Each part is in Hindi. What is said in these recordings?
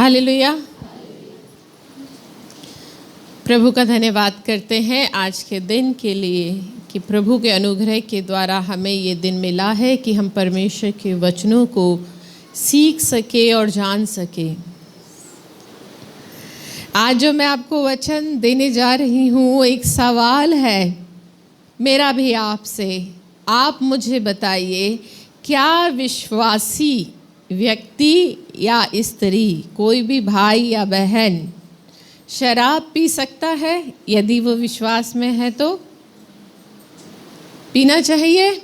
हालेलुया। प्रभु का धन्यवाद करते हैं आज के दिन के लिए कि प्रभु के अनुग्रह के द्वारा हमें ये दिन मिला है कि हम परमेश्वर के वचनों को सीख सके और जान सके। आज जो मैं आपको वचन देने जा रही हूँ, एक सवाल है मेरा भी आपसे। आप मुझे बताइए, क्या विश्वासी व्यक्ति या स्त्री, कोई भी भाई या बहन शराब पी सकता है? यदि वो विश्वास में है तो पीना चाहिए।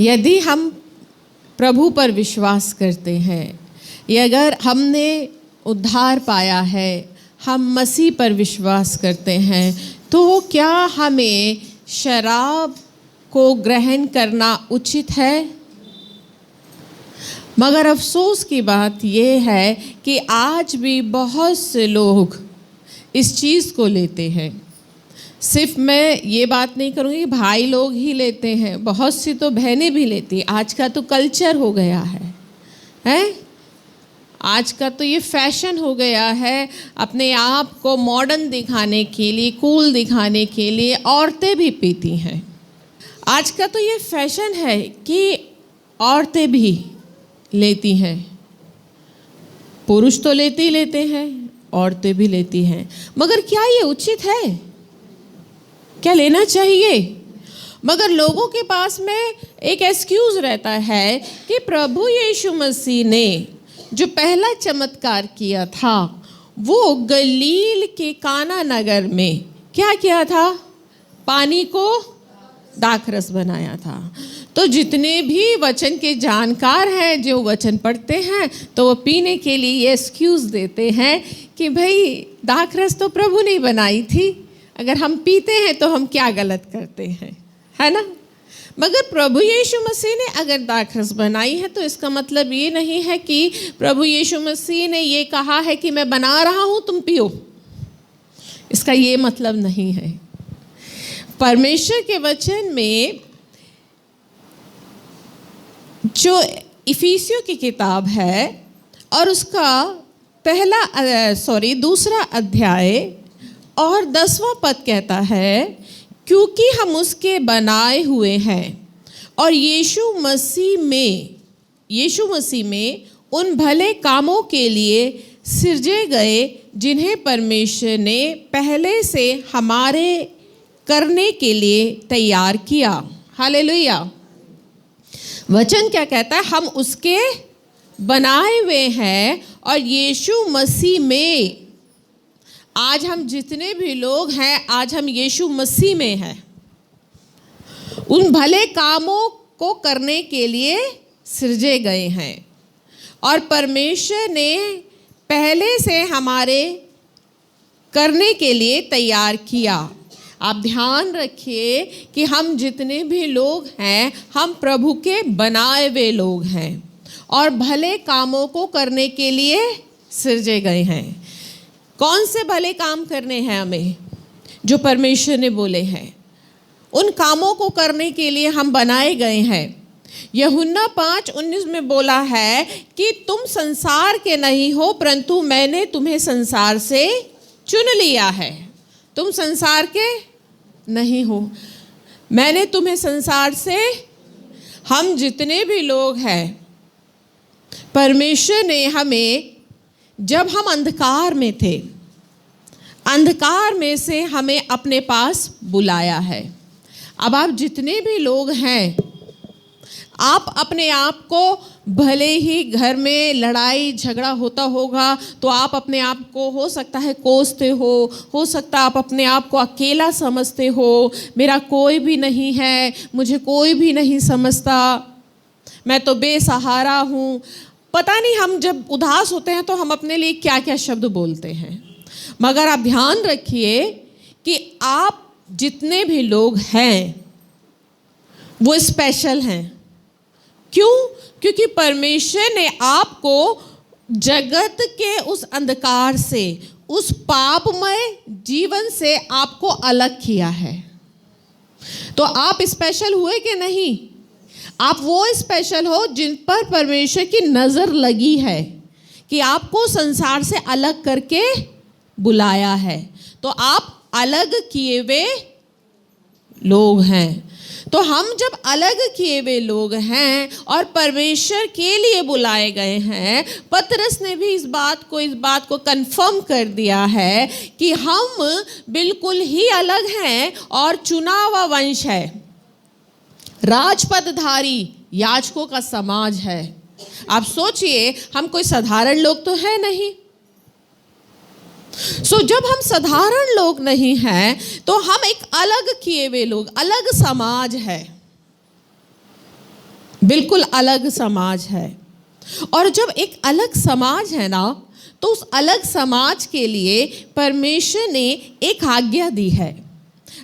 यदि हम प्रभु पर विश्वास करते हैं, या अगर हमने उद्धार पाया है, हम मसीह पर विश्वास करते हैं, तो क्या हमें शराब को ग्रहण करना उचित है? मगर अफसोस की बात यह है कि आज भी बहुत से लोग इस चीज़ को लेते हैं। सिर्फ मैं ये बात नहीं करूँगी भाई लोग ही लेते हैं, बहुत सी तो बहनें भी लेती हैं। आज का तो कल्चर हो गया है? आज का तो ये फैशन हो गया है। अपने आप को मॉडर्न दिखाने के लिए, कूल दिखाने के लिए औरतें भी पीती हैं। आज का तो ये फैशन है कि औरतें भी लेती हैं। पुरुष तो लेते हैं, औरतें भी लेती हैं। मगर क्या ये उचित है? क्या लेना चाहिए? मगर लोगों के पास में एक एक्सक्यूज़ रहता है कि प्रभु यीशु मसीह ने जो पहला चमत्कार किया था, वो गलील के काना नगर में क्या किया था? पानी को दाखरस बनाया था। तो जितने भी वचन के जानकार हैं, जो वचन पढ़ते हैं, तो वो पीने के लिए ये एक्सक्यूज़ देते हैं कि भाई दाखरस तो प्रभु ने बनाई थी, अगर हम पीते हैं तो हम क्या गलत करते हैं, है ना? मगर प्रभु यीशु मसीह ने अगर दाखरस बनाई है तो इसका मतलब ये नहीं है कि प्रभु यीशु मसीह ने ये कहा है कि मैं बना रहा हूँ तुम पियो। इसका ये मतलब नहीं है। परमेश्वर के वचन में जो इफिसियों की किताब है और उसका दूसरा अध्याय और 10वां पद कहता है, क्योंकि हम उसके बनाए हुए हैं और यीशु मसीह में उन भले कामों के लिए सिरजे गए जिन्हें परमेश्वर ने पहले से हमारे करने के लिए तैयार किया। हालेलुया। वचन क्या कहता है? हम उसके बनाए हुए हैं और यीशु मसीह में। आज हम जितने भी लोग हैं, आज हम यीशु मसीह में हैं। उन भले कामों को करने के लिए सृजे गए हैं और परमेश्वर ने पहले से हमारे करने के लिए तैयार किया। आप ध्यान रखिए कि हम जितने भी लोग हैं, हम प्रभु के बनाए हुए लोग हैं और भले कामों को करने के लिए सृजे गए हैं। कौन से भले काम करने हैं हमें? जो परमेश्वर ने बोले हैं, उन कामों को करने के लिए हम बनाए गए हैं। यूहन्ना 5:19 में बोला है कि तुम संसार के नहीं हो, परंतु मैंने तुम्हें संसार से चुन लिया है। तुम संसार के नहीं हो, मैंने तुम्हें संसार से। हम जितने भी लोग हैं, परमेश्वर ने हमें, जब हम अंधकार में थे, अंधकार में से हमें अपने पास बुलाया है। अब आप जितने भी लोग हैं, आप अपने आप को, भले ही घर में लड़ाई झगड़ा होता होगा तो आप अपने आप को हो सकता है कोसते हो सकता आप अपने आप को अकेला समझते हो। मेरा कोई भी नहीं है, मुझे कोई भी नहीं समझता, मैं तो बेसहारा हूँ। पता नहीं हम जब उदास होते हैं तो हम अपने लिए क्या क्या शब्द बोलते हैं। मगर आप ध्यान रखिए कि आप जितने भी लोग हैं वो स्पेशल हैं। क्यों? क्योंकि परमेश्वर ने आपको जगत के उस अंधकार से, उस पापमय जीवन से आपको अलग किया है। तो आप स्पेशल हुए कि नहीं? आप वो स्पेशल हो जिन पर परमेश्वर की नज़र लगी है कि आपको संसार से अलग करके बुलाया है। तो आप अलग किए हुए लोग हैं। तो हम जब अलग किए हुए लोग हैं और परमेश्वर के लिए बुलाए गए हैं, पतरस ने भी इस बात को कंफर्म कर दिया है कि हम बिल्कुल ही अलग हैं और चुना हुआ वंश है, राजपदधारी याजकों का समाज है। आप सोचिए, हम कोई साधारण लोग तो है नहीं। जब हम साधारण लोग नहीं हैं तो हम एक अलग किए हुए लोग, अलग समाज है, बिल्कुल अलग समाज है। और जब एक अलग समाज है ना, तो उस अलग समाज के लिए परमेश्वर ने एक आज्ञा दी है।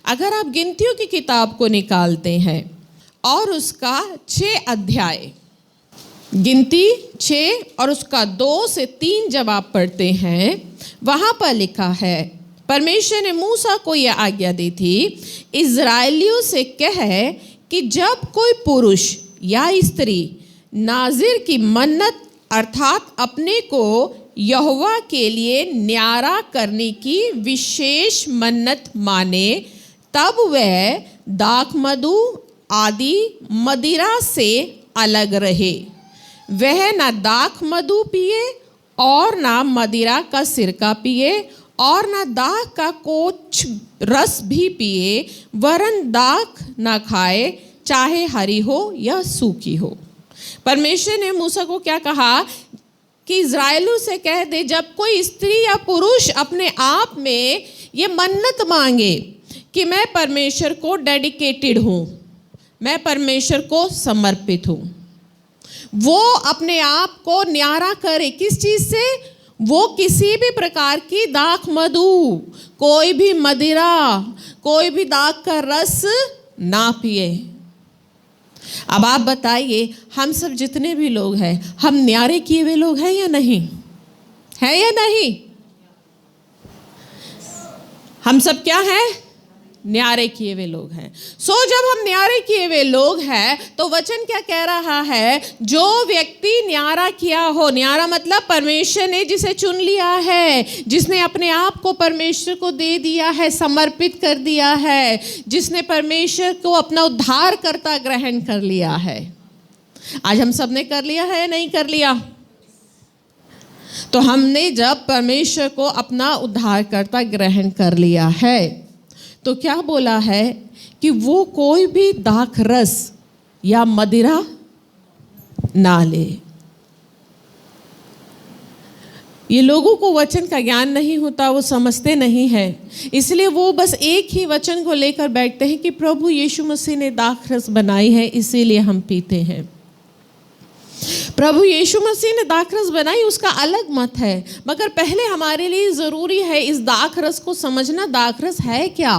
अगर आप गिनतियों की किताब को निकालते हैं और उसका 6 अध्याय, गिनती 6 और उसका 2 से 3 जब आप पढ़ते हैं, वहां पर लिखा है, परमेश्वर ने मूसा को यह आज्ञा दी थी, इज़राइलियों से कह कि जब कोई पुरुष या स्त्री नाज़िर की मन्नत अर्थात अपने को यहोवा के लिए न्यारा करने की विशेष मन्नत माने, तब वह दाखमधु आदि मदिरा से अलग रहे। वह ना दाखमधु पिए और ना मदिरा का सिरका पिए और ना दाख का कुछ रस भी पिए, वरन दाख ना खाए, चाहे हरी हो या सूखी हो। परमेश्वर ने मूसा को क्या कहा कि इज़राइलियों से कह दे, जब कोई स्त्री या पुरुष अपने आप में ये मन्नत मांगे कि मैं परमेश्वर को डेडिकेटेड हूँ, मैं परमेश्वर को समर्पित हूँ, वो अपने आप को न्यारा करे। किस चीज़ से? वो किसी भी प्रकार की दाख मधु, कोई भी मदिरा, कोई भी दाख का रस ना पिए। अब आप बताइए, हम सब जितने भी लोग हैं, हम न्यारे किए हुए लोग हैं या नहीं? है या नहीं? हम सब क्या हैं? न्यारे किए हुए लोग हैं। जब हम न्यारे किए हुए लोग हैं तो वचन क्या कह रहा है? जो व्यक्ति न्यारा किया हो, न्यारा मतलब परमेश्वर ने जिसे चुन लिया है, जिसने अपने आप को परमेश्वर को दे दिया है, समर्पित कर दिया है, जिसने परमेश्वर को अपना उद्धारकर्ता ग्रहण कर लिया है। आज हम सब ने कर लिया है या नहीं कर लिया? तो हमने जब परमेश्वर को अपना उद्धारकर्ता ग्रहण कर लिया है, तो क्या बोला है कि वो कोई भी दाख रस या मदिरा ना ले। ये लोगों को वचन का ज्ञान नहीं होता, वो समझते नहीं है, इसलिए वो बस एक ही वचन को लेकर बैठते हैं कि प्रभु यीशु मसीह ने दाख रस बनाई है, इसीलिए हम पीते हैं। प्रभु यीशु मसीह ने दाखरस बनाई, उसका अलग मत है, मगर पहले हमारे लिए ज़रूरी है इस दाखरस को समझना। दाखरस है क्या?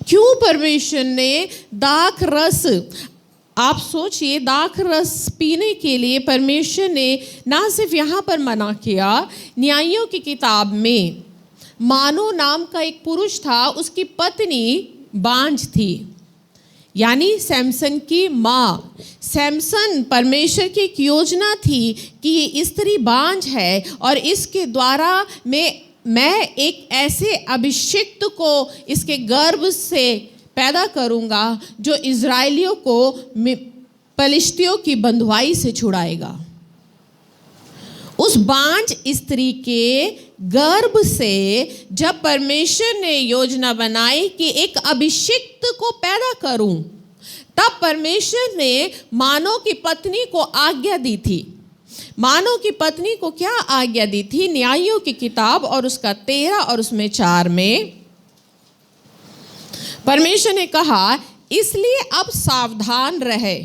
क्यों परमेश्वर ने दाखरस, आप सोचिए, दाखरस पीने के लिए परमेश्वर ने ना सिर्फ यहाँ पर मना किया, न्यायियों की किताब में मानो नाम का एक पुरुष था, उसकी पत्नी बांझ थी, यानी सैमसन की माँ। सैमसन, परमेश्वर की एक योजना थी कि ये स्त्री बांझ है और इसके द्वारा मैं एक ऐसे अभिषिक्त को इसके गर्भ से पैदा करूँगा जो इज़राइलियों को पलिश्तियों की बंधुआई से छुड़ाएगा। उस बांझ स्त्री के गर्भ से जब परमेश्वर ने योजना बनाई कि एक अभिषिक्त को पैदा करूं, तब परमेश्वर ने मानो की पत्नी को आज्ञा दी थी। मानो की पत्नी को क्या आज्ञा दी थी? न्यायियों की किताब और उसका 13 और उसमें 4 में परमेश्वर ने कहा, इसलिए अब सावधान रहे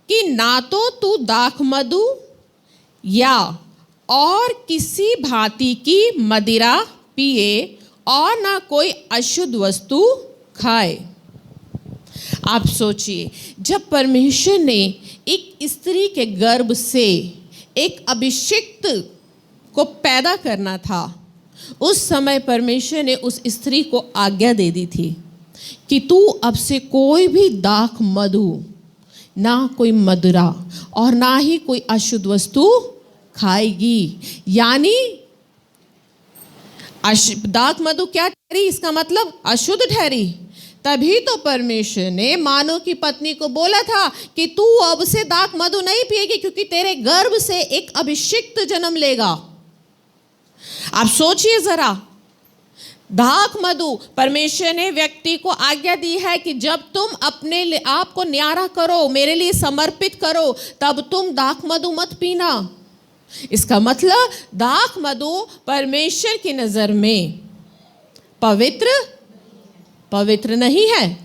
कि ना तो तू दाखमधु या और किसी भांति की मदिरा पिए और ना कोई अशुद्ध वस्तु खाए। आप सोचिए, जब परमेश्वर ने एक स्त्री के गर्भ से एक अभिषिक्त को पैदा करना था, उस समय परमेश्वर ने उस स्त्री को आज्ञा दे दी थी कि तू अब से कोई भी दाखमधु, ना कोई मदिरा और ना ही कोई अशुद्ध वस्तु खाएगी। यानी दाख मधु क्या ठहरी? इसका मतलब अशुद्ध ठहरी। तभी तो परमेश्वर ने मानव की पत्नी को बोला था कि तू अब से दाख मधु नहीं पिएगी, क्योंकि तेरे गर्भ से एक अभिषिक्त जन्म लेगा। आप सोचिए जरा, दाख मधु, परमेश्वर ने व्यक्ति को आज्ञा दी है कि जब तुम अपने आप को न्यारा करो, मेरे लिए समर्पित करो, तब तुम दाख मधु मत पीना। इसका मतलब दाख मधु परमेश्वर की नजर में पवित्र नहीं है।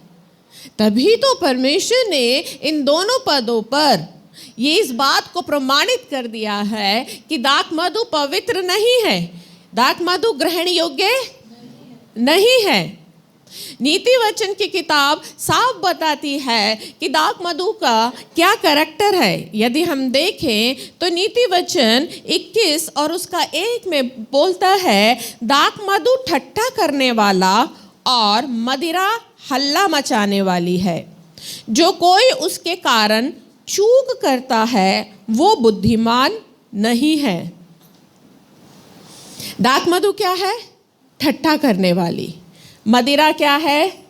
तभी तो परमेश्वर ने इन दोनों पदों पर ये इस बात को प्रमाणित कर दिया है कि दाख मधु पवित्र नहीं है, दाख मधु ग्रहण योग्य नहीं है। नीति वचन की किताब साफ बताती है कि दाख मधु का क्या कैरेक्टर है। यदि हम देखें तो नीति वचन 21 और उसका 1 में बोलता है, दाख मधु ठट्ठा करने वाला और मदिरा हल्ला मचाने वाली है। जो कोई उसके कारण चूक करता है वो बुद्धिमान नहीं है। दाख मधु क्या है? ठट्ठा करने वाली। मदिरा क्या है?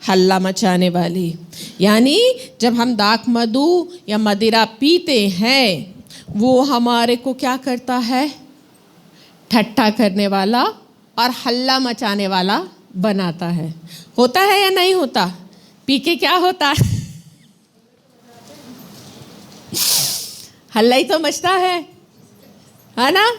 हल्ला मचाने वाली। यानी जब हम दाख मधु या मदिरा पीते हैं, वो हमारे को क्या करता है? ठट्ठा करने वाला और हल्ला मचाने वाला बनाता है। होता है या नहीं होता? पी के क्या होता है? हल्ला ही तो मचता है ना?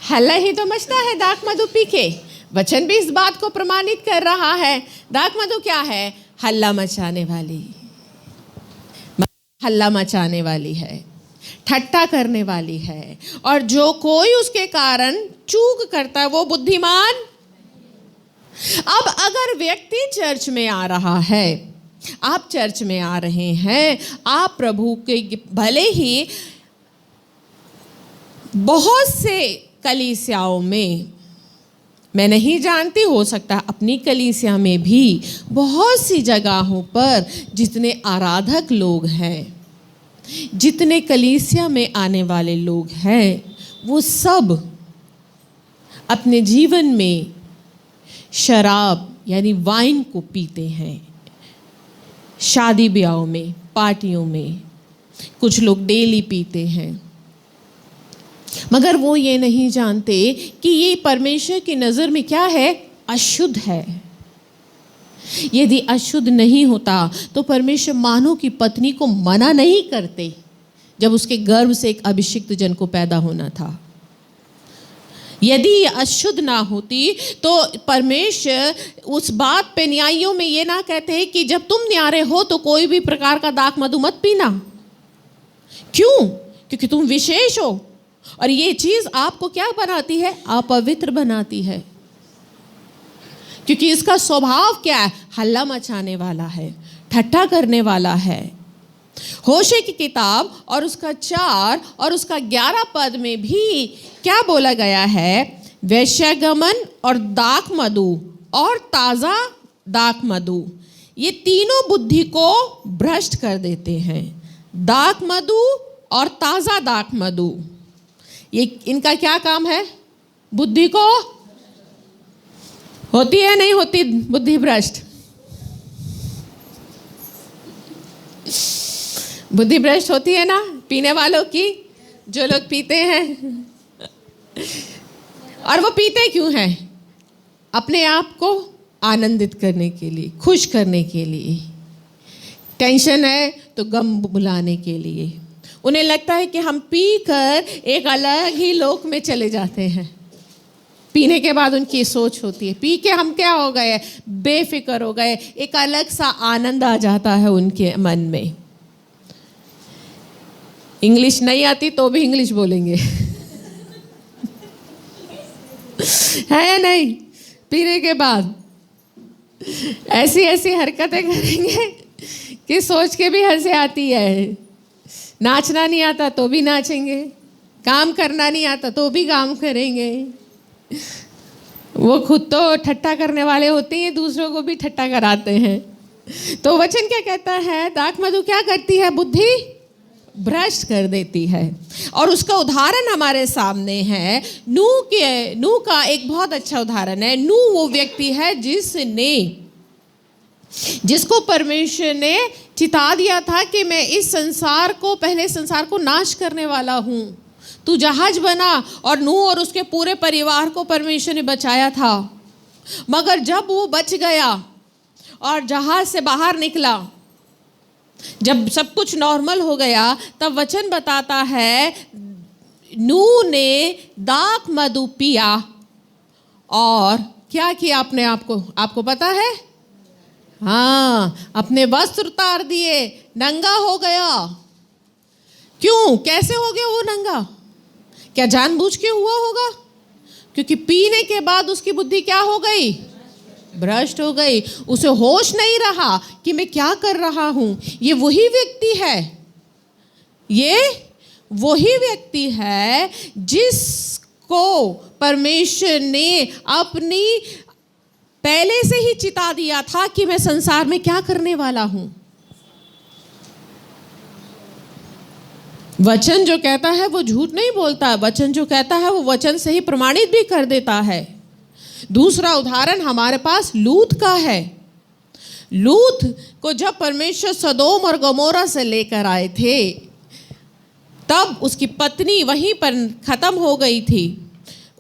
हल्ला ही तो मचता है दाख मधु पी के। वचन भी इस बात को प्रमाणित कर रहा है। दाख मधु क्या है? हल्ला मचाने वाली, हल्ला मचाने वाली है, ठट्ठा करने वाली है। और जो कोई उसके कारण चूक करता है वो बुद्धिमान। अब अगर व्यक्ति चर्च में आ रहा है, आप चर्च में आ रहे हैं, आप प्रभु के भले ही बहुत से कलीसियाओं में, मैं नहीं जानती, हो सकता है अपनी कलीसिया में भी बहुत सी जगहों पर जितने आराधक लोग हैं, जितने कलीसिया में आने वाले लोग हैं, वो सब अपने जीवन में शराब यानी वाइन को पीते हैं। शादी ब्याहों में, पार्टियों में कुछ लोग डेली पीते हैं, मगर वो ये नहीं जानते कि ये परमेश्वर की नज़र में क्या है? अशुद्ध है। यदि अशुद्ध नहीं होता तो परमेश्वर मानव की पत्नी को मना नहीं करते जब उसके गर्भ से एक अभिषिक्त जन को पैदा होना था। यदि ये अशुद्ध ना होती तो परमेश्वर उस बात पे न्यायियों में ये ना कहते कि जब तुम न्यारे हो तो कोई भी प्रकार का दाख मधु मत पीना। क्यों? क्योंकि तुम विशेष हो और ये चीज़ आपको क्या बनाती है? अपवित्र बनाती है। क्योंकि इसका स्वभाव क्या है? हल्ला मचाने वाला है, ठट्ठा करने वाला है। होशे की किताब और उसका 4 और उसका 11 पद में भी क्या बोला गया है? वैश्यागमन और दाख मधु और ताज़ा दाख मधु, ये तीनों बुद्धि को भ्रष्ट कर देते हैं। दाख मधु और ताज़ा दाख मधु, ये इनका क्या काम है? बुद्धि को, होती है नहीं होती बुद्धि भ्रष्ट? बुद्धि भ्रष्ट होती है ना पीने वालों की, जो लोग पीते हैं। और वो पीते क्यों हैं? अपने आप को आनंदित करने के लिए, खुश करने के लिए। टेंशन है तो गम भुलाने के लिए। उन्हें लगता है कि हम पीकर एक अलग ही लोक में चले जाते हैं। पीने के बाद उनकी सोच होती है, पी के हम क्या हो गए? बेफिक्र हो गए। एक अलग सा आनंद आ जाता है उनके मन में। इंग्लिश नहीं आती तो भी इंग्लिश बोलेंगे है या नहीं? पीने के बाद ऐसी ऐसी हरकतें करेंगे कि सोच के भी हंसी आती है। नाचना नहीं आता तो भी नाचेंगे, काम करना नहीं आता तो भी काम करेंगे। वो खुद तो ठट्ठा करने वाले होते हैं, दूसरों को भी ठट्ठा कराते हैं। तो वचन क्या कहता है? दाख मधु क्या करती है? बुद्धि भ्रष्ट कर देती है। और उसका उदाहरण हमारे सामने है। नूह का एक बहुत अच्छा उदाहरण है। नूह वो व्यक्ति है जिसको परमेश्वर ने चिता दिया था कि मैं इस पहले संसार को नाश करने वाला हूँ, तू जहाज बना। और नूह और उसके पूरे परिवार को परमेश्वर ने बचाया था। मगर जब वो बच गया और जहाज से बाहर निकला, जब सब कुछ नॉर्मल हो गया, तब वचन बताता है नूह ने दाख मधु पिया और क्या किया अपने आपको पता है? हाँ, अपने वस्त्र उतार दिए, नंगा हो गया। क्यों? कैसे हो गया वो नंगा? क्या जानबूझ के हुआ होगा? क्योंकि पीने के बाद उसकी बुद्धि क्या हो गई? भ्रष्ट हो गई। उसे होश नहीं रहा कि मैं क्या कर रहा हूं। ये वही व्यक्ति है जिसको परमेश्वर ने अपनी पहले से ही चिता दिया था कि मैं संसार में क्या करने वाला हूं। वचन जो कहता है वो झूठ नहीं बोलता। वचन जो कहता है वो वचन से ही प्रमाणित भी कर देता है। दूसरा उदाहरण हमारे पास लूत का है। लूत को जब परमेश्वर सदोम और गमोरा से लेकर आए थे, तब उसकी पत्नी वहीं पर खत्म हो गई थी।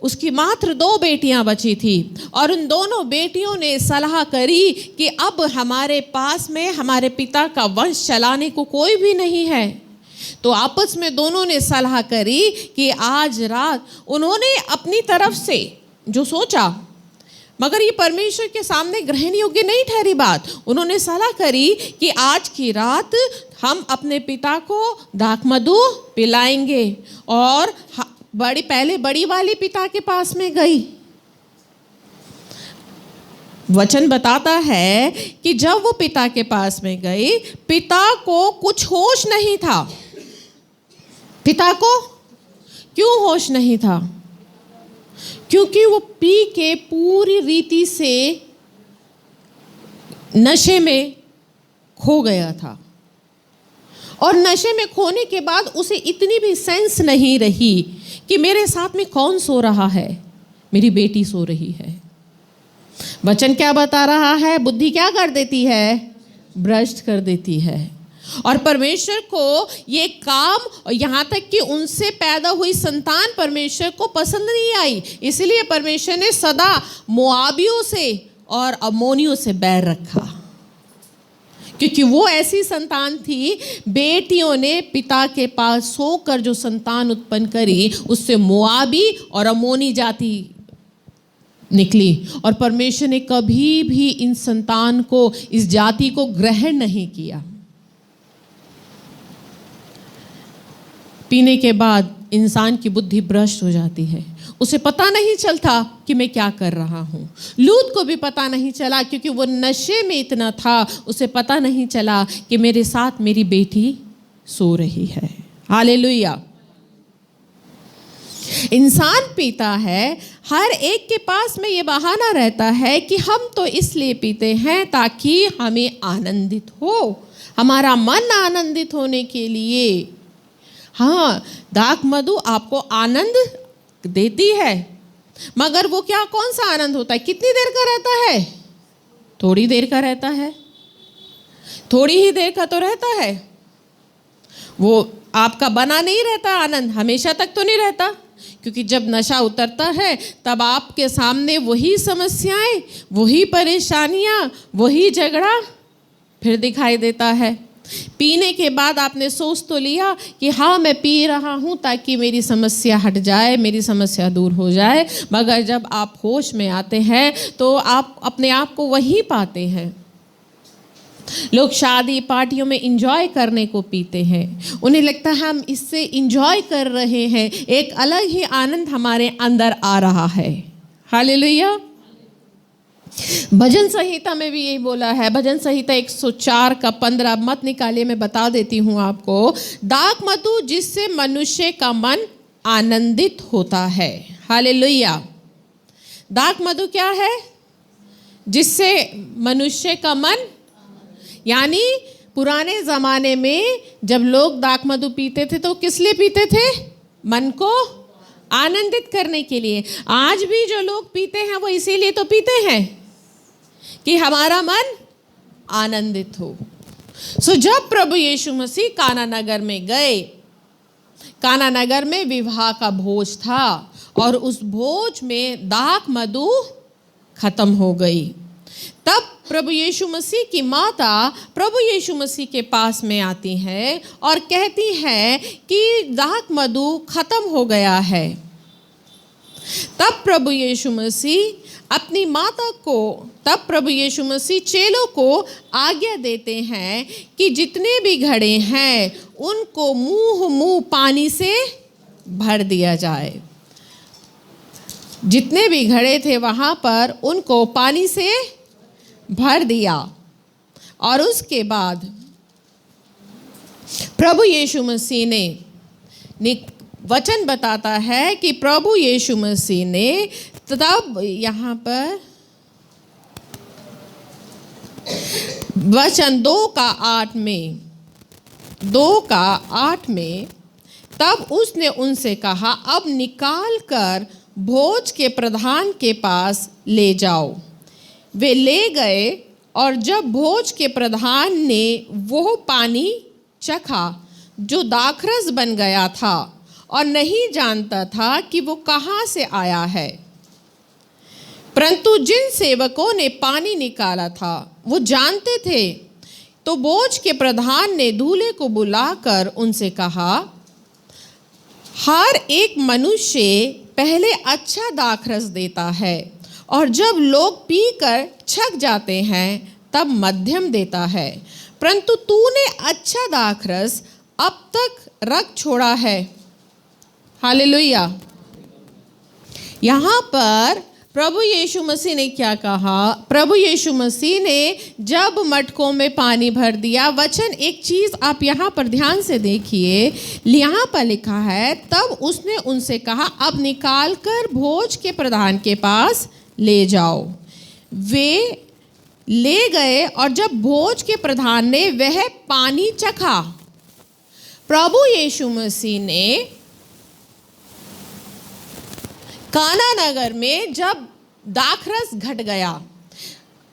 उसकी मात्र 2 बेटियां बची थी और उन दोनों बेटियों ने सलाह करी कि अब हमारे पास में हमारे पिता का वंश चलाने को कोई भी नहीं है। तो आपस में दोनों ने सलाह करी कि आज रात, उन्होंने अपनी तरफ से जो सोचा, मगर ये परमेश्वर के सामने ग्रहण योग्य नहीं ठहरी बात। उन्होंने सलाह करी कि आज की रात हम अपने पिता को दाख मधु पिलाएंगे। और पहले बड़ी वाली पिता के पास में गई। वचन बताता है कि जब वो पिता के पास में गई, पिता को कुछ होश नहीं था। पिता को क्यों होश नहीं था? क्योंकि वो पी के पूरी रीति से नशे में खो गया था। और नशे में खोने के बाद उसे इतनी भी सेंस नहीं रही कि मेरे साथ में कौन सो रहा है, मेरी बेटी सो रही है। वचन क्या बता रहा है? बुद्धि क्या कर देती है? भ्रष्ट कर देती है। और परमेश्वर को ये काम, यहाँ तक कि उनसे पैदा हुई संतान परमेश्वर को पसंद नहीं आई। इसलिए परमेश्वर ने सदा मोआबियों से और अम्मोनियों से बैर रखा, क्योंकि वो ऐसी संतान थी। बेटियों ने पिता के पास सोकर जो संतान उत्पन्न करी, उससे मोआबी और अम्मोनी जाति निकली। और परमेश्वर ने कभी भी इन संतान को, इस जाति को ग्रहण नहीं किया। पीने के बाद इंसान की बुद्धि भ्रष्ट हो जाती है। उसे पता नहीं चलता कि मैं क्या कर रहा हूँ। लूत को भी पता नहीं चला, क्योंकि वो नशे में इतना था, उसे पता नहीं चला कि मेरे साथ मेरी बेटी सो रही है। हालेलुया। इंसान पीता है, हर एक के पास में ये बहाना रहता है कि हम तो इसलिए पीते हैं ताकि हमें आनंदित हो, हमारा मन आनंदित होने के लिए। हाँ, दाख मधु आपको आनंद देती है, मगर वो क्या, कौन सा आनंद होता है? कितनी देर का रहता है? थोड़ी देर का रहता है। थोड़ी ही देर का तो रहता है। वो आपका बना नहीं रहता आनंद, हमेशा तक तो नहीं रहता। क्योंकि जब नशा उतरता है, तब आपके सामने वही समस्याएं, वही परेशानियां, वही झगड़ा फिर दिखाई देता है। पीने के बाद आपने सोच तो लिया कि हाँ, मैं पी रहा हूँ ताकि मेरी समस्या हट जाए, मेरी समस्या दूर हो जाए, मगर जब आप होश में आते हैं तो आप अपने आप को वहीं पाते हैं। लोग शादी पार्टियों में इंजॉय करने को पीते हैं। उन्हें लगता है हम इससे इंजॉय कर रहे हैं, एक अलग ही आनंद हमारे अंदर आ रहा है। हालेलुया। भजन संहिता में भी यही बोला है। भजन संहिता 104 का 15 मत निकालिए, मैं बता देती हूँ आपको। दाख मधु जिससे मनुष्य का मन आनंदित होता है। हालेलुया। दाख मधु क्या है? जिससे मनुष्य का मन, यानी पुराने ज़माने में जब लोग दाख मधु पीते थे तो किस लिए पीते थे? मन को आनंदित करने के लिए। आज भी जो लोग पीते हैं वो इसीलिए तो पीते हैं कि हमारा मन आनंदित हो। सो जब प्रभु यीशु मसीह काना नगर में गए, काना नगर में विवाह का भोज था और उस भोज में दाख मधु खत्म हो गई। तब प्रभु यीशु मसीह की माता प्रभु यीशु मसीह के पास में आती है और कहती है कि दाख मधु खत्म हो गया है। तब प्रभु यीशु मसीह चेलों को आज्ञा देते हैं कि जितने भी घड़े हैं उनको मुंह पानी से भर दिया जाए। जितने भी घड़े थे वहाँ पर उनको पानी से भर दिया। और उसके बाद प्रभु यीशु मसीह ने वचन बताता है कि प्रभु यीशु मसीह ने तब यहाँ पर वचन 2:8 में तब उसने उनसे कहा, अब निकाल कर भोज के प्रधान के पास ले जाओ। वे ले गए और जब भोज के प्रधान ने वो पानी चखा जो दाखरस बन गया था और नहीं जानता था कि वो कहाँ से आया है, परंतु जिन सेवकों ने पानी निकाला था वो जानते थे, तो भोज के प्रधान ने दूल्हे को बुलाकर उनसे कहा, हर एक मनुष्य पहले अच्छा दाखरस देता है और जब लोग पीकर छक जाते हैं तब मध्यम देता है, परंतु तूने अच्छा दाखरस अब तक रख छोड़ा है। हालेलुया। यहाँ पर प्रभु यीशु मसीह ने क्या कहा? प्रभु यीशु मसीह ने जब मटकों में पानी भर दिया, वचन एक चीज़ आप यहाँ पर ध्यान से देखिए, यहाँ पर लिखा है, तब उसने उनसे कहा, अब निकाल कर भोज के प्रधान के पास ले जाओ। वे ले गए और जब भोज के प्रधान ने वह पानी चखा, प्रभु यीशु मसीह ने काना नगर में जब दाखरस घट गया,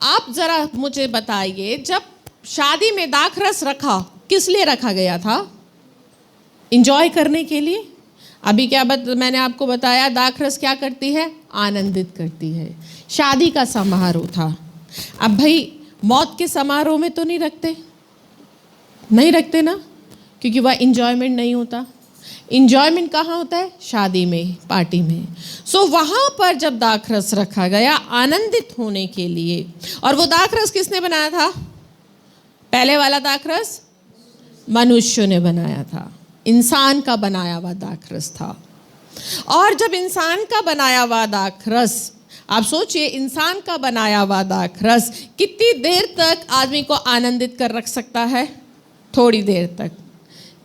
आप जरा मुझे बताइए, जब शादी में दाखरस रखा किस लिए रखा गया था? एंजॉय करने के लिए। अभी मैंने आपको बताया दाखरस क्या करती है? आनंदित करती है। शादी का समारोह था। अब भाई मौत के समारोह में तो नहीं रखते ना, क्योंकि वह एंजॉयमेंट नहीं होता। इंजॉयमेंट कहाँ होता है? शादी में, पार्टी में। सो वहाँ पर जब दाखरस रखा गया आनंदित होने के लिए, और वो दाखरस किसने बनाया था? पहले वाला दाखरस मनुष्य ने बनाया था, इंसान का बनाया हुआ दाखरस था। और जब इंसान का बनाया हुआ दाखरस, आप सोचिए, इंसान का बनाया हुआ दाखरस कितनी देर तक आदमी को आनंदित कर रख सकता है? थोड़ी देर तक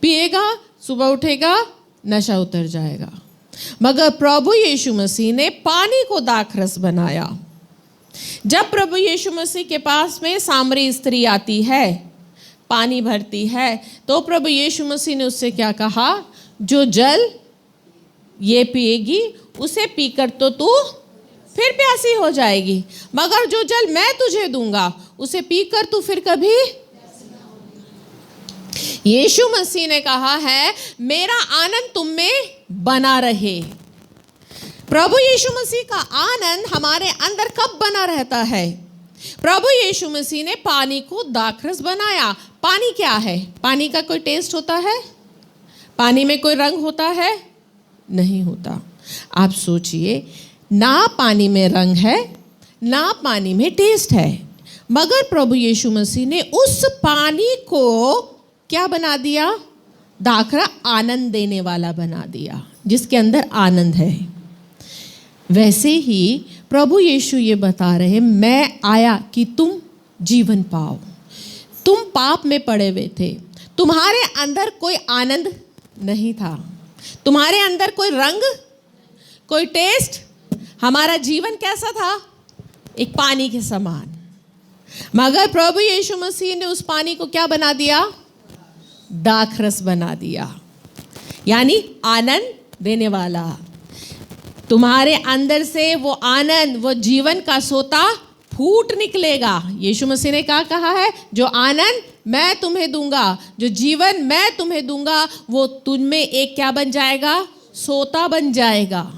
पिएगा, सुबह उठेगा, नशा उतर जाएगा। मगर प्रभु यीशु मसीह ने पानी को दाखरस बनाया। जब प्रभु यीशु मसीह के पास में सामरी स्त्री आती है, पानी भरती है, तो प्रभु यीशु मसीह ने उससे क्या कहा? जो जल ये पिएगी उसे पीकर तो तू फिर प्यासी हो जाएगी, मगर जो जल मैं तुझे दूंगा उसे पीकर तू फिर कभी। यीशु मसीह ने कहा है, मेरा आनंद तुम में बना रहे। प्रभु यीशु मसीह का आनंद हमारे अंदर कब बना रहता है? प्रभु यीशु मसीह ने पानी को दाखरस बनाया। पानी क्या है? पानी का कोई टेस्ट होता है? पानी में कोई रंग होता है? नहीं होता। आप सोचिए, ना पानी में रंग है, ना पानी में टेस्ट है, मगर प्रभु यीशु मसीह ने उस पानी को क्या बना दिया? दाखरा आनंद देने वाला बना दिया, जिसके अंदर आनंद है। वैसे ही प्रभु यीशु ये बता रहे, मैं आया कि तुम जीवन पाओ। तुम पाप में पड़े हुए थे, तुम्हारे अंदर कोई आनंद नहीं था, तुम्हारे अंदर कोई रंग, कोई टेस्ट। हमारा जीवन कैसा था? एक पानी के समान। मगर प्रभु यीशु मसीह ने उस पानी को क्या बना दिया? दाखरस बना दिया, यानी आनंद देने वाला। तुम्हारे अंदर से वो आनंद, वो जीवन का सोता फूट निकलेगा। यीशु मसीह ने क्या कहा है? जो आनंद मैं तुम्हें दूंगा, जो जीवन मैं तुम्हें दूंगा, वो तुझमें एक क्या बन जाएगा? सोता बन जाएगा,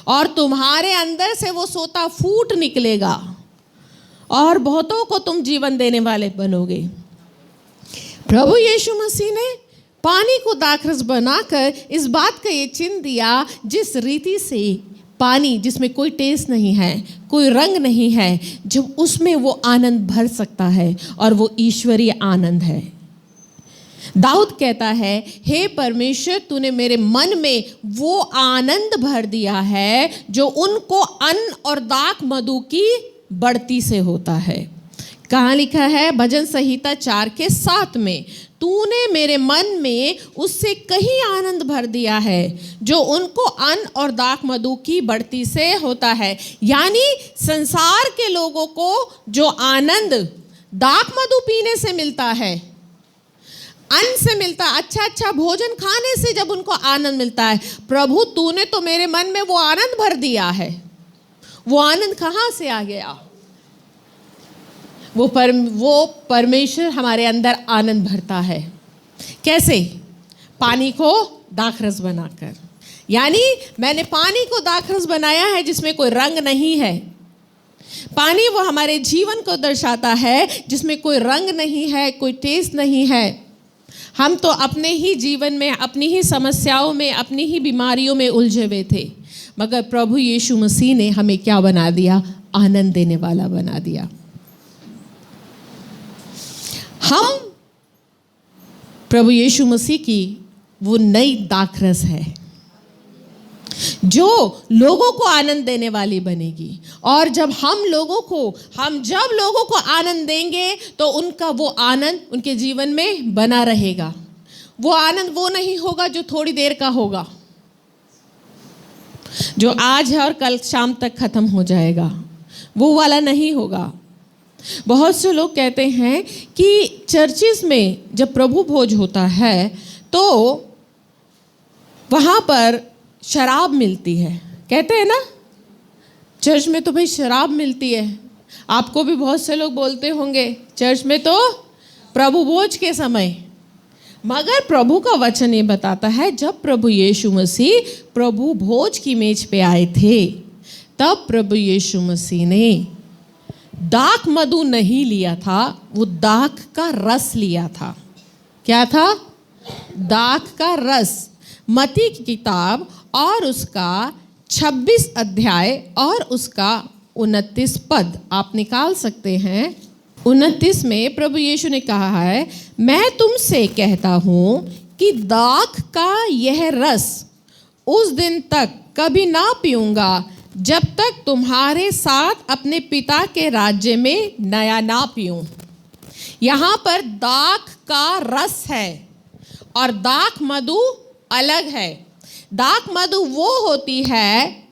और तुम्हारे अंदर से वो सोता फूट निकलेगा और बहुतों को तुम जीवन देने वाले बनोगे। प्रभु यीशु मसीह ने पानी को दाखरस बनाकर इस बात का ये चिन्ह दिया, जिस रीति से पानी जिसमें कोई टेस्ट नहीं है, कोई रंग नहीं है, जब उसमें वो आनंद भर सकता है, और वो ईश्वरीय आनंद है। दाऊद कहता है, हे परमेश्वर, तूने मेरे मन में वो आनंद भर दिया है जो उनको अन्न और दाख मधु की बढ़ती से होता है। कहाँ लिखा है? भजन संहिता 4:7 में, तूने मेरे मन में उससे कहीं आनंद भर दिया है जो उनको अन्न और दाख मधु की बढ़ती से होता है। यानी संसार के लोगों को जो आनंद दाख मधु पीने से मिलता है, अन्न से मिलता है, अच्छा भोजन खाने से जब उनको आनंद मिलता है, प्रभु तूने तो मेरे मन में वो आनंद भर दिया है। वो आनंद कहाँ से आ गया? वो परमेश्वर हमारे अंदर आनंद भरता है। कैसे? पानी को दाखरस बनाकर। यानी मैंने पानी को दाखरस बनाया है जिसमें कोई रंग नहीं है। पानी वो हमारे जीवन को दर्शाता है जिसमें कोई रंग नहीं है, कोई टेस्ट नहीं है। हम तो अपने ही जीवन में, अपनी ही समस्याओं में, अपनी ही बीमारियों में उलझे हुए थे, मगर प्रभु यीशु मसीह ने हमें क्या बना दिया? आनंद देने वाला बना दिया। हम प्रभु यीशु मसीह की वो नई दाखरस है जो लोगों को आनंद देने वाली बनेगी। और जब हम जब लोगों को आनंद देंगे तो उनका वो आनंद उनके जीवन में बना रहेगा। वो आनंद वो नहीं होगा जो थोड़ी देर का होगा, जो आज है और कल शाम तक खत्म हो जाएगा, वो वाला नहीं होगा। बहुत से लोग कहते हैं कि चर्चिस में जब प्रभु भोज होता है तो वहाँ पर शराब मिलती है। कहते हैं ना, चर्च में तो भाई शराब मिलती है। आपको भी बहुत से लोग बोलते होंगे चर्च में तो प्रभु भोज के समय, मगर प्रभु का वचन ये बताता है जब प्रभु यीशु मसीह प्रभु भोज की मेज पे आए थे, तब प्रभु यीशु मसीह ने दाख मधु नहीं लिया था, वो दाख का रस लिया था। क्या था? दाख का रस। मत्ती की किताब और उसका 26 अध्याय और उसका 29 पद आप निकाल सकते हैं। 29 में प्रभु यीशु ने कहा है, मैं तुमसे कहता हूँ कि दाख का यह रस उस दिन तक कभी ना पीऊँगा जब तक तुम्हारे साथ अपने पिता के राज्य में नया ना पीऊँ। यहाँ पर दाख का रस है और दाख मधु अलग है। दाख मधु वो होती है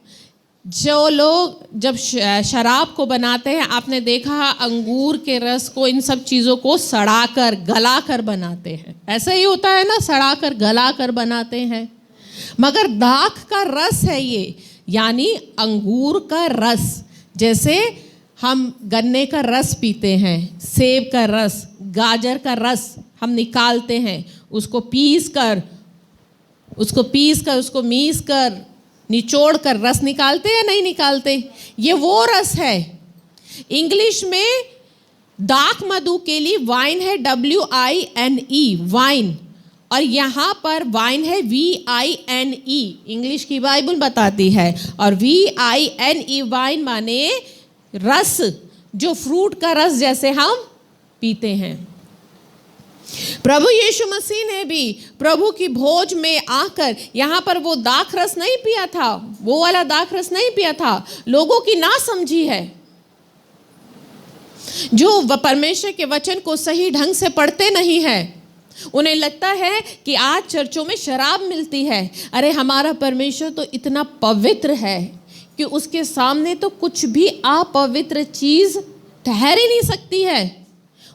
जो लोग जब शराब को बनाते हैं, आपने देखा अंगूर के रस को, इन सब चीज़ों को सड़ाकर गलाकर बनाते हैं। ऐसा ही होता है ना, सड़ाकर गलाकर बनाते हैं। मगर दाख का रस है ये, यानी अंगूर का रस। जैसे हम गन्ने का रस पीते हैं, सेब का रस, गाजर का रस हम निकालते हैं, उसको मीस कर निचोड़ कर रस निकालते हैं, नहीं निकालते? ये वो रस है। इंग्लिश में दाख मधु के लिए वाइन है, WINE, वाइन, और यहाँ पर वाइन है VINE, इंग्लिश की बाइबल बताती है। और VINE वाइन माने रस, जो फ्रूट का रस जैसे हम पीते हैं। प्रभु यीशु मसीह ने भी प्रभु की भोज में आकर यहाँ पर वो दाख रस नहीं पिया था, वो वाला दाख रस नहीं पिया था। लोगों की ना समझी है, जो परमेश्वर के वचन को सही ढंग से पढ़ते नहीं है। उन्हें लगता है कि आज चर्चों में शराब मिलती है। अरे हमारा परमेश्वर तो इतना पवित्र है कि उसके सामने तो कुछ भी अपवित्र चीज़ ठहर ही नहीं सकती है,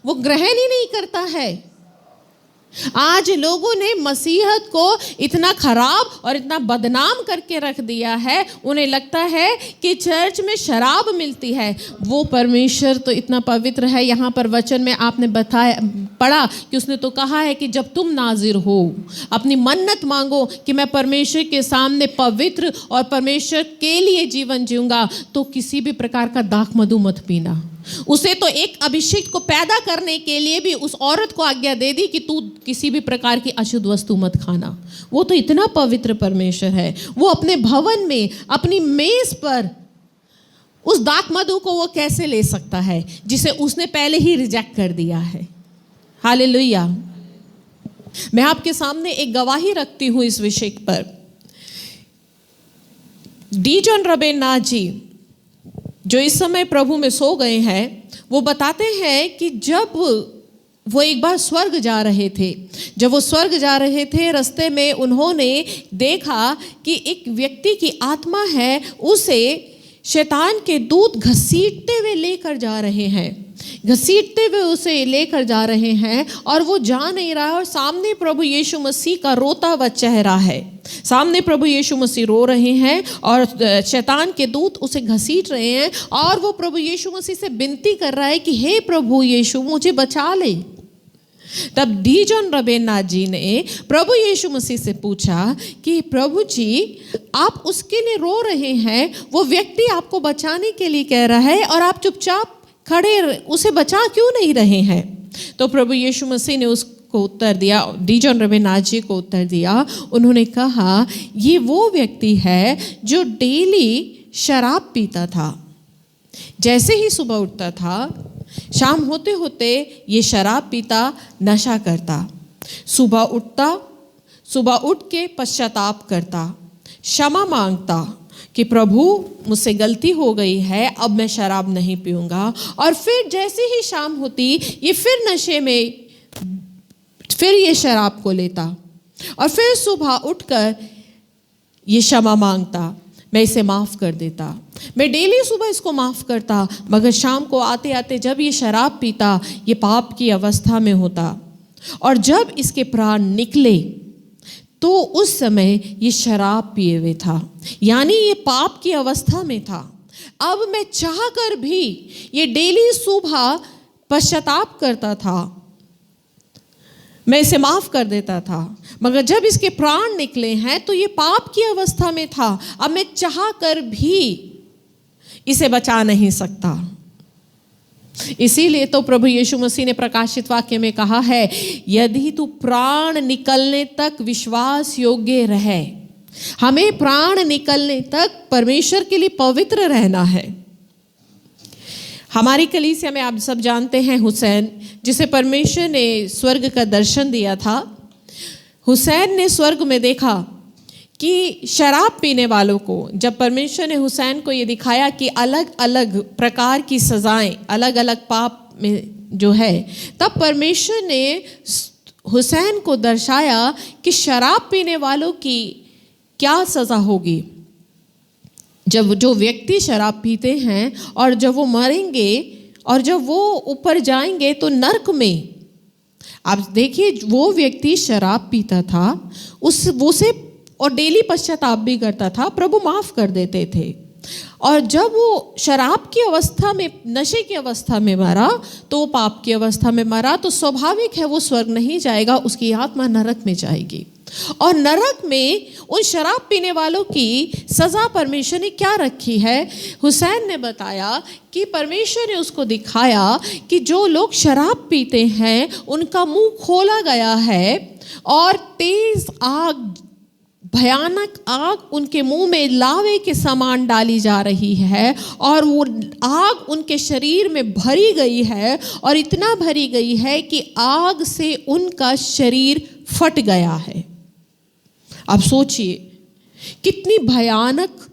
वो ग्रहण ही नहीं करता है। आज लोगों ने मसीहत को इतना खराब और इतना बदनाम करके रख दिया है, उन्हें लगता है कि चर्च में शराब मिलती है। वो परमेश्वर तो इतना पवित्र है, यहाँ पर वचन में आपने पढ़ा कि उसने तो कहा है कि जब तुम नाजिर हो अपनी मन्नत मांगो कि मैं परमेश्वर के सामने पवित्र और परमेश्वर के लिए जीवन जीऊंगा, तो किसी भी प्रकार का दाख मधु मत पीना। उसे तो एक अभिषेक को पैदा करने के लिए भी उस औरत को आज्ञा दे दी कि तू किसी भी प्रकार की अशुद्ध वस्तु मत खाना। वो तो इतना पवित्र परमेश्वर है, वो अपने भवन में अपनी मेज पर उस दाख मधु को वो कैसे ले सकता है जिसे उसने पहले ही रिजेक्ट कर दिया है। हालेलुया। मैं आपके सामने एक गवाही रखती हूँ इस विषय पर। डी जॉन रबेनाथ जी जो इस समय प्रभु में सो गए हैं, वो बताते हैं कि जब वो एक बार स्वर्ग जा रहे थे, जब वो स्वर्ग जा रहे थे, रास्ते में उन्होंने देखा कि एक व्यक्ति की आत्मा है, उसे शैतान के दूत घसीटते हुए लेकर जा रहे हैं, घसीटते हुए उसे लेकर जा रहे हैं और वो जा नहीं रहा है। और सामने प्रभु यीशु मसीह का रोता हुआ चेहरा है, सामने प्रभु यीशु मसीह रो रहे हैं और शैतान के दूत उसे घसीट रहे हैं और वो प्रभु यीशु मसीह से विनती कर रहा है कि हे प्रभु यीशु मुझे बचा ले। तब डी जॉन रबेनाथ जी ने प्रभु यीशु मसीह से पूछा कि प्रभु जी, आप उसके लिए रो रहे हैं, वो व्यक्ति आपको बचाने के लिए कह रहा है और आप चुपचाप खड़े उसे बचा क्यों नहीं रहे हैं? तो प्रभु यीशु मसीह ने उसको उत्तर दिया, डी जॉन रबेनाथ जी को उत्तर दिया। उन्होंने कहा, ये वो व्यक्ति है जो डेली शराब पीता था। जैसे ही सुबह उठता था, शाम होते होते ये शराब पीता, नशा करता, सुबह उठ के पश्चाताप करता, क्षमा मांगता कि प्रभु मुझसे गलती हो गई है, अब मैं शराब नहीं पीऊंगा। और फिर जैसे ही शाम होती ये फिर नशे में फिर ये शराब को लेता और फिर सुबह उठकर ये क्षमा मांगता, मैं इसे माफ़ कर देता, मैं डेली सुबह इसको माफ़ करता, मगर शाम को आते आते जब ये शराब पीता, ये पाप की अवस्था में होता और जब इसके प्राण निकले तो उस समय ये शराब पिए हुए था, यानी ये पाप की अवस्था में था। अब मैं चाहकर भी ये डेली सुबह पश्चाताप करता था, मैं इसे माफ कर देता था, मगर जब इसके प्राण निकले हैं तो ये पाप की अवस्था में था। अब मैं चाहकर भी इसे बचा नहीं सकता। इसीलिए तो प्रभु यीशु मसीह ने प्रकाशित वाक्य में कहा है, यदि तू प्राण निकलने तक विश्वास योग्य रहे। हमें प्राण निकलने तक परमेश्वर के लिए पवित्र रहना है। हमारी कलीसिया में आप सब जानते हैं हुसैन, जिसे परमेश्वर ने स्वर्ग का दर्शन दिया था। हुसैन ने स्वर्ग में देखा कि शराब पीने वालों को, जब परमेश्वर ने हुसैन को ये दिखाया कि अलग अलग प्रकार की सज़ाएं अलग अलग पाप में जो है, तब परमेश्वर ने हुसैन को दर्शाया कि शराब पीने वालों की क्या सज़ा होगी। जब जो व्यक्ति शराब पीते हैं और जब वो मरेंगे और जब वो ऊपर जाएंगे तो नरक में, आप देखिए वो व्यक्ति शराब पीता था, उसे और डेली पश्चाताप भी करता था, प्रभु माफ़ कर देते थे। और जब वो शराब की अवस्था में, नशे की अवस्था में मरा, तो वो पाप की अवस्था में मरा, तो स्वाभाविक है वो स्वर्ग नहीं जाएगा, उसकी आत्मा नरक में जाएगी। और नरक में उन शराब पीने वालों की सज़ा परमेश्वर ने क्या रखी है? हुसैन ने बताया कि परमेश्वर ने उसको दिखाया कि जो लोग शराब पीते हैं उनका मुंह खोला गया है और तेज आग, भयानक आग उनके मुंह में लावे के समान डाली जा रही है और वो आग उनके शरीर में भरी गई है और इतना भरी गई है कि आग से उनका शरीर फट गया है। अब सोचिए कितनी भयानक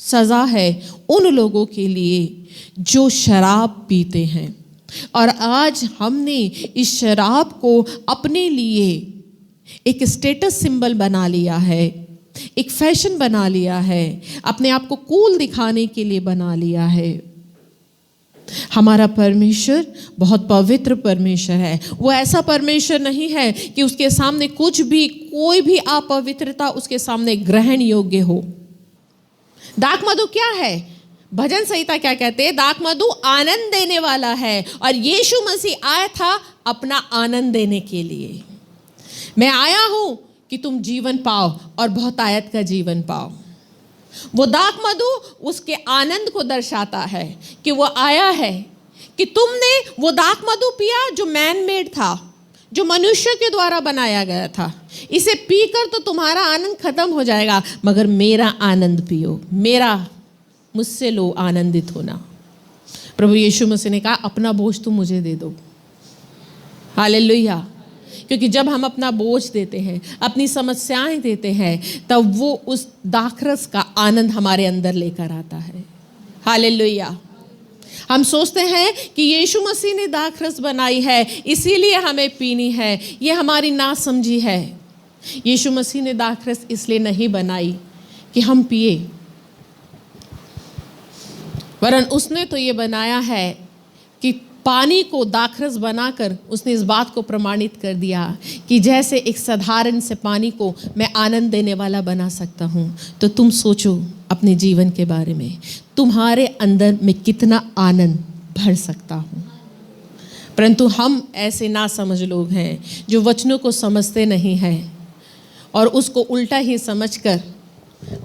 सज़ा है उन लोगों के लिए जो शराब पीते हैं। और आज हमने इस शराब को अपने लिए एक स्टेटस सिंबल बना लिया है, एक फैशन बना लिया है, अपने आप को कूल दिखाने के लिए बना लिया है। हमारा परमेश्वर बहुत पवित्र परमेश्वर है। वो ऐसा परमेश्वर नहीं है कि उसके सामने कुछ भी, कोई भी अपवित्रता उसके सामने ग्रहण योग्य हो। दाखमधु क्या है? भजन संहिता क्या कहते हैं? दाखमधु आनंद देने वाला है, और यीशु मसीह आया था अपना आनंद देने के लिए। मैं आया हूं कि तुम जीवन पाओ और बहुतायत का जीवन पाओ। वो दाखमधु उसके आनंद को दर्शाता है कि वो आया है कि तुमने वो दाखमधु पिया जो मैन मेड था, जो मनुष्य के द्वारा बनाया गया था। इसे पीकर तो तुम्हारा आनंद खत्म हो जाएगा, मगर मेरा आनंद पियो, मेरा मुझसे लो, आनंदित होना। प्रभु यीशु मसीह ने कहा अपना बोझ तुम मुझे दे दो। हालेलुया। क्योंकि जब हम अपना बोझ देते हैं, अपनी समस्याएं देते हैं, तब वो उस दाखरस का आनंद हमारे अंदर लेकर आता है। हालेलुया। हम सोचते हैं कि यीशु मसीह ने दाखरस बनाई है इसीलिए हमें पीनी है। ये हमारी नासमझी है। यीशु मसीह ने दाखरस इसलिए नहीं बनाई कि हम पिए, वरन उसने तो ये बनाया है कि पानी को दाखरस बनाकर उसने इस बात को प्रमाणित कर दिया कि जैसे एक साधारण से पानी को मैं आनंद देने वाला बना सकता हूँ, तो तुम सोचो अपने जीवन के बारे में, तुम्हारे अंदर मैं कितना आनंद भर सकता हूँ। परंतु हम ऐसे ना समझ लोग हैं जो वचनों को समझते नहीं हैं और उसको उल्टा ही समझकर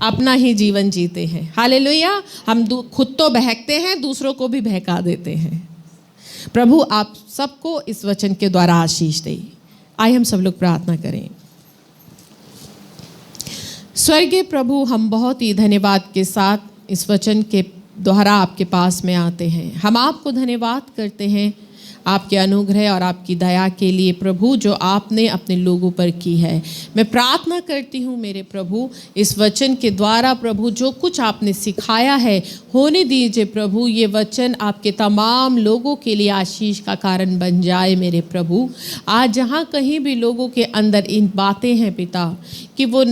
अपना ही जीवन जीते हैं। हालेलुया। हम खुद तो बहकते हैं, दूसरों को भी बहका देते हैं। प्रभु आप सबको इस वचन के द्वारा आशीष दे। आइए हम सब लोग प्रार्थना करें। स्वर्गीय प्रभु, हम बहुत ही धन्यवाद के साथ इस वचन के द्वारा आपके पास में आते हैं। हम आपको धन्यवाद करते हैं आपके अनुग्रह और आपकी दया के लिए प्रभु, जो आपने अपने लोगों पर की है। मैं प्रार्थना करती हूँ मेरे प्रभु, इस वचन के द्वारा प्रभु जो कुछ आपने सिखाया है, होने दीजिए प्रभु ये वचन आपके तमाम लोगों के लिए आशीष का कारण बन जाए मेरे प्रभु। आज जहाँ कहीं भी लोगों के अंदर इन बातें हैं पिता, कि वो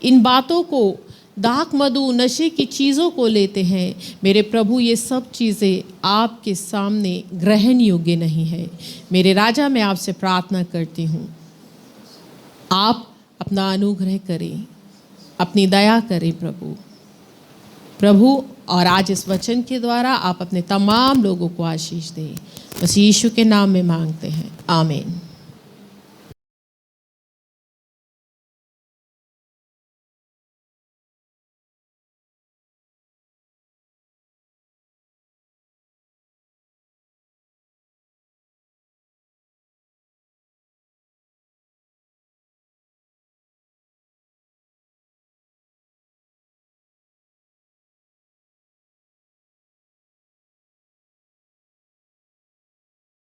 इन बातों को दाखमधु नशे की चीज़ों को लेते हैं मेरे प्रभु, ये सब चीज़ें आपके सामने ग्रहण योग्य नहीं है। मेरे राजा, मैं आपसे प्रार्थना करती हूँ आप अपना अनुग्रह करें, अपनी दया करें प्रभु, और आज इस वचन के द्वारा आप अपने तमाम लोगों को आशीष दें। बस यीशु के नाम में मांगते हैं, आमीन।